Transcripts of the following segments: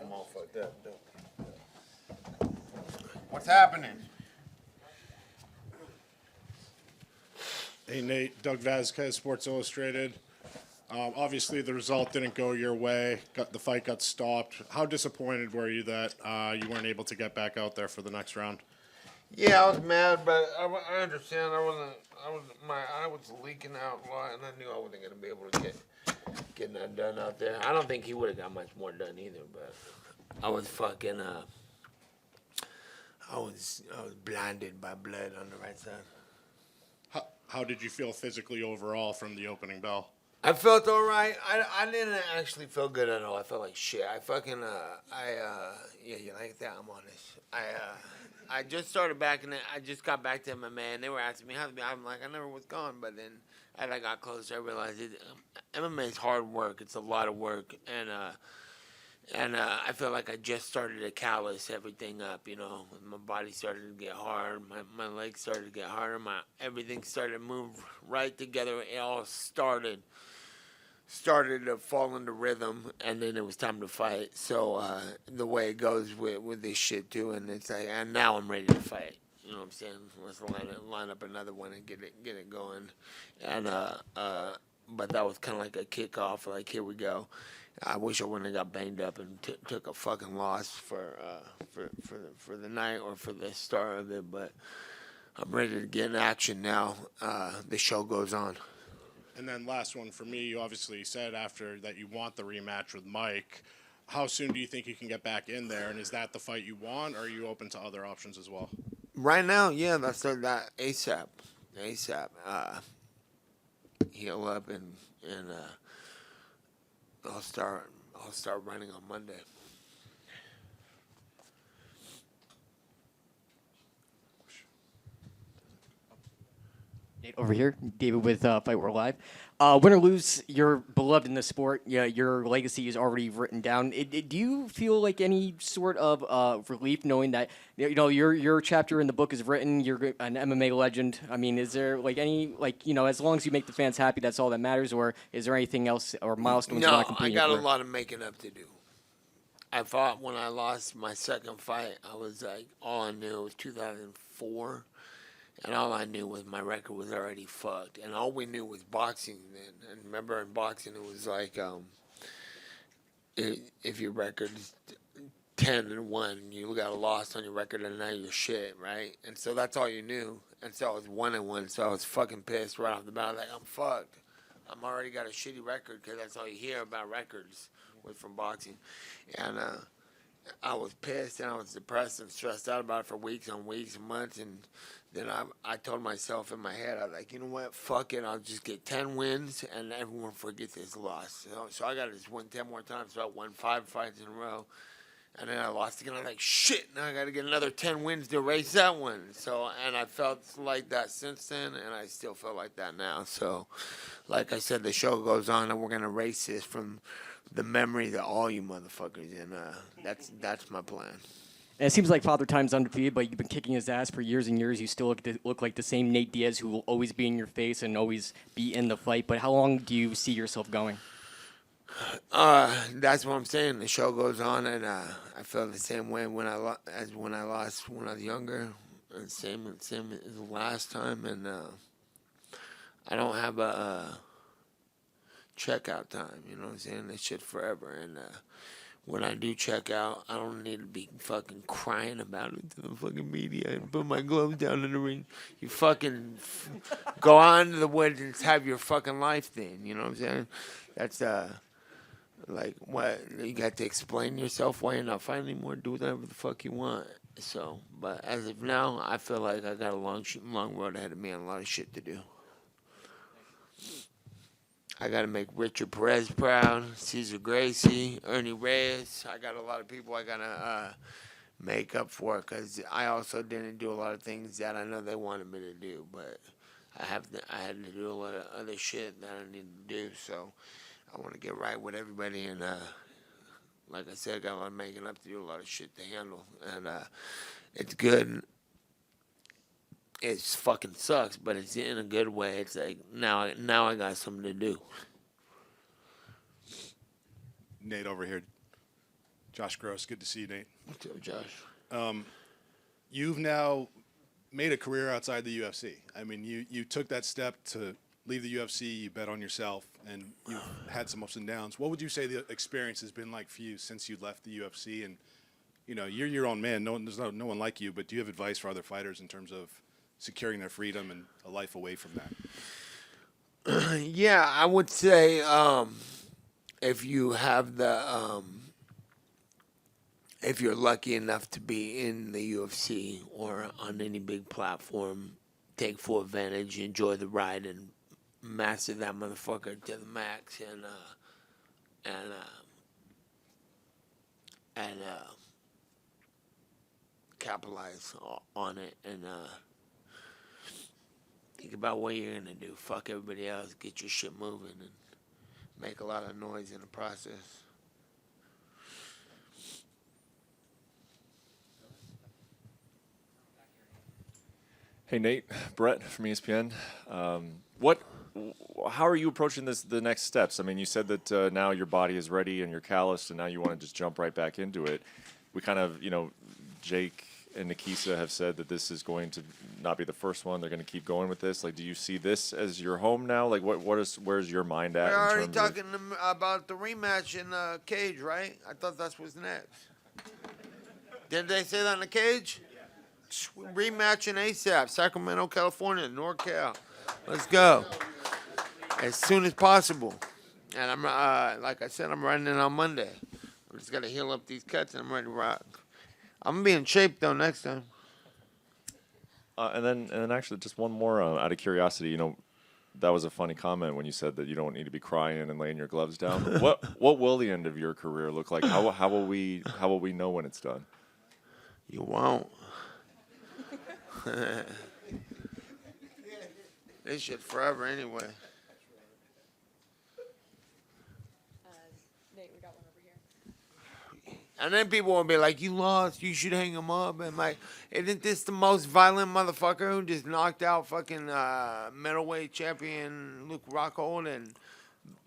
mouth like that. What's happening? Hey, Nate. Doug Vasquez, Sports Illustrated. Obviously, the result didn't go your way. The fight got stopped. How disappointed were you that you weren't able to get back out there for the next round? Yeah, I was mad, but I understand. My eye was leaking out a lot, and I knew I wasn't gonna be able to get that done out there. I don't think he would have got much more done either. But I was fucking. I was blinded by blood on the right side. How did you feel physically overall from the opening bell? I felt all right. I didn't actually feel good at all. I felt like shit. I fucking yeah, you like that? I'm honest. I just started back and I just got back to MMA and they were asking me how's me. I'm like I never was gone, but then as I got closer, I realized MMA is hard work. It's a lot of work, and I feel like I just started to callus everything up. You know, my body started to get hard. My legs started to get harder. Everything started to move right together. It all started to fall into rhythm, and then it was time to fight. So the way it goes with this shit too, and it's like, and now I'm ready to fight. You know what I'm saying? Let's line up another one and get it going. And but that was kind of like a kickoff. Like here we go. I wish I wouldn't have got banged up and took a fucking loss for the night or for the start of it. But I'm ready to get in action now. The show goes on. And then last one for me, you obviously said after that you want the rematch with Mike. How soon do you think you can get back in there? And is that the fight you want, or are you open to other options as well? Right now, yeah, that's that ASAP. Heal up and I'll start running on Monday. Nate over here, David with Fight World Live. Win or lose, you're beloved in the sport. Yeah, your legacy is already written down. Do you feel like any sort of relief knowing that your chapter in the book is written? You're an MMA legend. I mean, is there like any as long as you make the fans happy, that's all that matters, or is there anything else or milestones you want to complete? I got a lot of making up to do. I thought when I lost my second fight, I was like, all I knew was 2004. And all I knew was my record was already fucked. And all we knew was boxing then. And remember in boxing, it was like, if your record's 10-1, you got a loss on your record and now you're shit, right? And so that's all you knew. And so I was 1-1, so I was fucking pissed right off the bat. I was like, I'm fucked. I'm already got a shitty record because that's all you hear about records was from boxing. And I was pissed and I was depressed and stressed out about it for weeks and weeks and months. And then I told myself in my head, I was like, you know what, fuck it, I'll just get 10 wins and everyone forgets this loss. So I got to just win 10 more times. So I won 5 fights in a row. And then I lost again. I was like, shit, now I got to get another 10 wins to erase that one. So, and I felt like that since then, and I still feel like that now. So, like I said, the show goes on, and we're going to erase this from the memory to all you motherfuckers. And that's my plan. And it seems like Father Time's undefeated, but you've been kicking his ass for years and years. You still look like the same Nate Diaz who will always be in your face and always be in the fight. But how long do you see yourself going? That's what I'm saying. The show goes on, and I feel the same way as when I lost when I was younger. And same as the last time, and I don't have a checkout time. You know what I'm saying? This shit forever, and when I do check out, I don't need to be fucking crying about it to the fucking media and put my gloves down in the ring. You fucking go on to the woods and have your fucking life then. You know what I'm saying? That's like, what, you got to explain yourself why you're not fighting anymore, do whatever the fuck you want. So, but as of now, I feel like I got a long road ahead of me and a lot of shit to do. I got to make Richard Perez proud, Cesar Gracie, Ernie Reyes. I got a lot of people I got to make up for because I also didn't do a lot of things that I know they wanted me to do, but I had to do a lot of other shit that I needed to do, so I want to get right with everybody, and like I said, I got a lot of making up to do, a lot of shit to handle, and it's good. It fucking sucks, but it's in a good way. It's like, now I got something to do. Nate over here. Josh Gross, good to see you, Nate. What's up, Josh? You've now made a career outside the UFC. I mean, you took that step to leave the UFC, you bet on yourself, and you've had some ups and downs. What would you say the experience has been like for you since you left the UFC? And, you know, you're your own man. There's no one like you, but do you have advice for other fighters in terms of securing their freedom and a life away from that? Yeah, I would say if you have if you're lucky enough to be in the UFC or on any big platform, take full advantage, enjoy the ride, and master that motherfucker to the max, and capitalize on it, and think about what you're gonna do. Fuck everybody else, get your shit moving, and make a lot of noise in the process. Hey Nate, Brett from ESPN. How are you approaching the next steps? I mean, you said that now your body is ready and you're calloused, and now you want to just jump right back into it. We kind of, Jake and Nikisa have said that this is going to not be the first one. They're going to keep going with this. Like, do you see this as your home now? Like, where's your mind at? We're already in terms talking about the rematch in Cage, right? I thought that's what's next. Didn't they say that in the Cage? Rematch in ASAP, Sacramento, California, NorCal. Let's go as soon as possible. And I'm like I said, I'm running in on Monday. I just got to heal up these cuts, and I'm ready to rock. I'm gonna be in shape though next time. And then actually, just one more out of curiosity. That was a funny comment when you said that you don't need to be crying and laying your gloves down. What will the end of your career look like? How will we know when it's done? You won't. This shit forever anyway. Nate, we got one over here. And then people will be like, you lost, you should hang him up. And like, isn't this the most violent motherfucker who just knocked out fucking middleweight champion Luke Rockhold and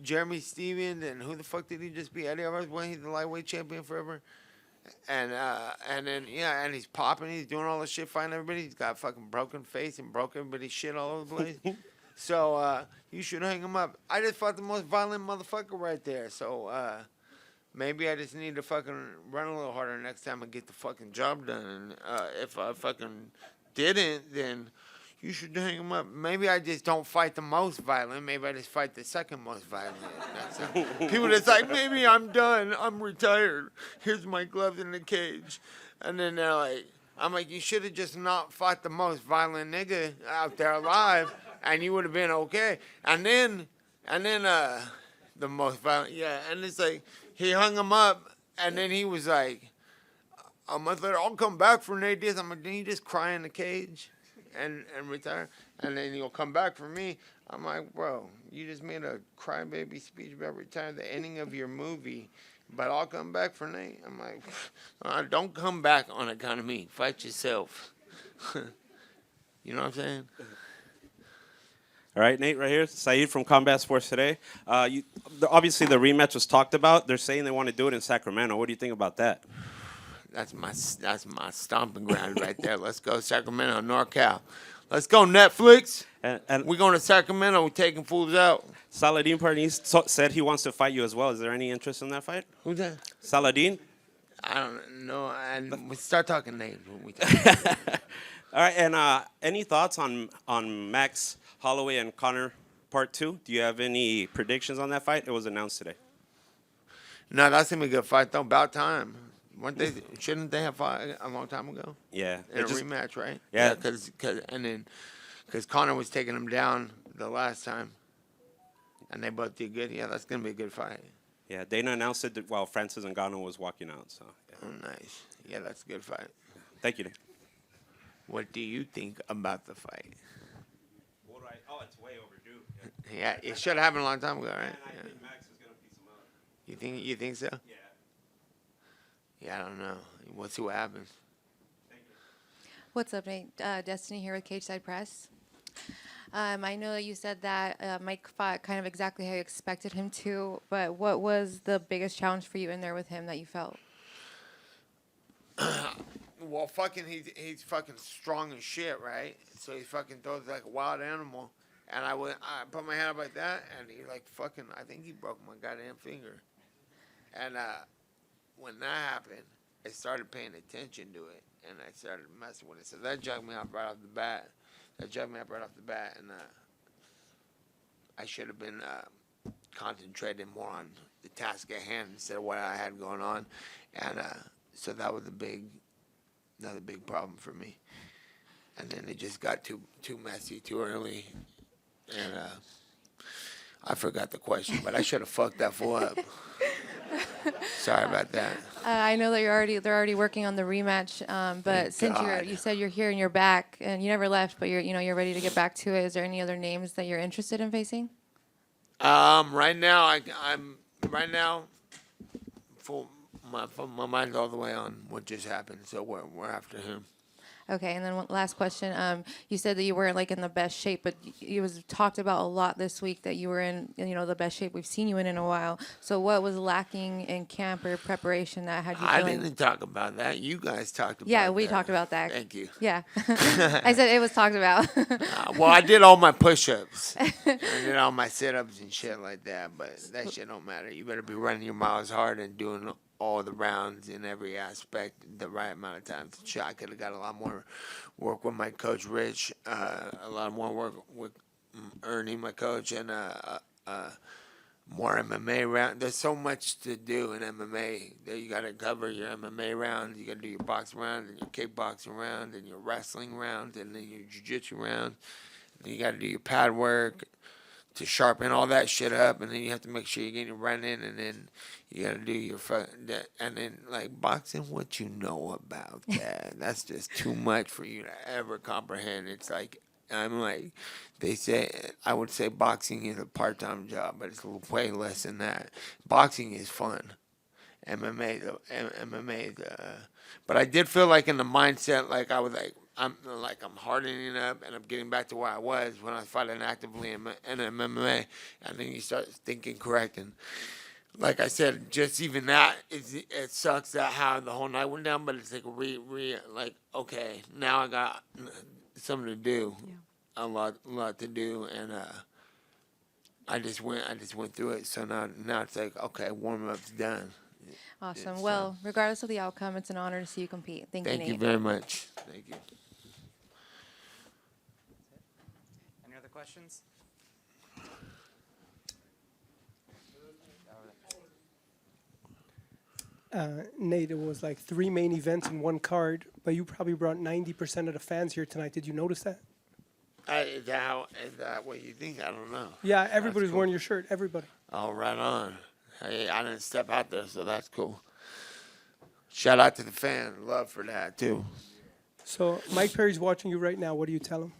Jeremy Stevens? And who the fuck did he just be? Eddie Alvarez? Wasn't he the lightweight champion forever? And then and he's popping, he's doing all this shit, fighting everybody. He's got fucking broken face and broke everybody's shit all over the place. So you should hang him up. I just fought the most violent motherfucker right there. So maybe I just need to fucking run a little harder next time and get the fucking job done. And if I fucking didn't, then you should hang him up. Maybe I just don't fight the most violent. Maybe I just fight the second most violent. That's it. People that's like, maybe I'm done. I'm retired. Here's my gloves in the cage. And then they're like, I'm like, you should have just not fought the most violent nigga out there alive, and you would have been okay. And then the most violent, yeah. And it's like, he hung him up, and then he was like, I'll come back for Nate Diaz. I'm like, didn't you just cry in the cage? And retire, and then you'll come back for me. I'm like, bro, you just made a crybaby speech about retiring, the ending of your movie, but I'll come back for Nate. I'm like, don't come back on account of me. Fight yourself. You know what I'm saying? All right, Nate, right here. Saeed from Combat Sports Today. Obviously, the rematch was talked about. They're saying they want to do it in Sacramento. What do you think about that? That's my stomping ground right there. Let's go Sacramento, NorCal. Let's go Netflix. And We're going to Sacramento. We're taking fools out. Saladin Parnis said he wants to fight you as well. Is there any interest in that fight? Who's that? Saladin? I don't know. And we start talking names when we talk. All right, and any thoughts on Max Holloway and Conor Part 2? Do you have any predictions on that fight? It was announced today. No, that's going to be a good fight, though. About time. Shouldn't they have fought a long time ago? Yeah. In a rematch, right? Yeah. Because Conor was taking him down the last time, and they both did good. Yeah, that's going to be a good fight. Yeah, Dana announced it while Francis Ngannou was walking out. So. Yeah. Oh, nice. Yeah, that's a good fight. Thank you, Nate. What do you think about the fight? It's way overdue. Yeah, it should have happened a long time ago, right? And I Yeah. think Max is going to piece him up. You think so? Yeah. Yeah, I don't know. We'll see what happens. What's up, Nate? Destiny here with Cage Side Press. I know that you said that Mike fought kind of exactly how you expected him to, but what was the biggest challenge for you in there with him that you felt? well, fucking, he's fucking strong as shit, right? So he fucking throws like a wild animal, and I put my hand up like that, and he like fucking, I think he broke my goddamn finger. And when that happened, I started paying attention to it, and I started messing with it. So that jumped me up right off the bat. And I should have been concentrating more on the task at hand instead of what I had going on, and so that was another big problem for me. And then it just got too messy too early, and I forgot the question, but I should have fucked that fool up. Sorry about that. I know that they're already working on the rematch, but Thank since God. you said you're here and you're back and you never left, but you're ready to get back to it. Is there any other names that you're interested in facing? Right now, I'm full. My mind's all the way on what just happened, so we're after him. Okay, and then one last question. You said that you weren't like in the best shape, but it was talked about a lot this week that you were in, the best shape we've seen you in a while. So what was lacking in camp or preparation that had you I feeling? didn't talk about that. You guys talked about Yeah, that. we talked about that. Thank you. Yeah, I said it was talked about. Well, I did all my push-ups. I did all my sit-ups and shit like that, but that shit don't matter. You better be running your miles hard and doing all the rounds in every aspect the right amount of time. Shit, I could have got a lot more work with my coach, Rich, a lot more work with Ernie, my coach, and more MMA round. There's so much to do in MMA. You got to cover your MMA round. You got to do your boxing round and your kickboxing round and your wrestling round and then your jiu-jitsu round. And you got to do your pad work to sharpen all that shit up, and then you have to make sure you're getting running, and then you got to do your and then like boxing. What you know about that? That's just too much for you to ever comprehend. It's like I would say boxing is a part-time job, but it's way less than that. Boxing is fun. MMA, but I did feel like in the mindset, like I was like, I'm hardening up and I'm getting back to where I was when I was fighting actively in MMA. And then you start thinking correct. And like I said, just even that, it sucks that how the whole night went down, but it's like like, okay, now I got something to do, a lot to do. And I just went through it. So now it's like, okay, warm-up's done. Awesome. Well, regardless of the outcome, it's an honor to see you compete. Thank you, Nate. Thank you very much. Thank you. Any other questions? Nate, it was like 3 main events in one card, but you probably brought 90% of the fans here tonight. Did you notice that? Is that what you think? I don't know. Yeah, everybody's That's cool. wearing your shirt. Everybody. Oh, right on. Hey, I didn't step out there, so that's cool. Shout out to the fan. Love for that, too. So Mike Perry's watching you right now. What do you tell him?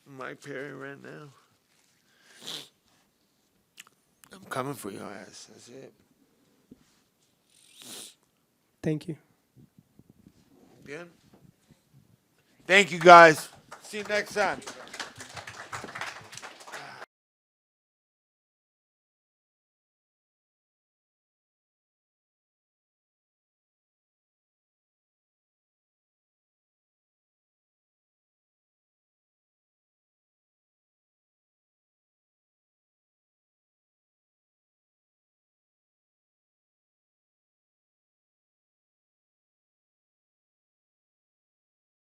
Mike Perry right now. I'm coming for your ass. That's it. Thank you. Good? Thank you, guys. See you next time.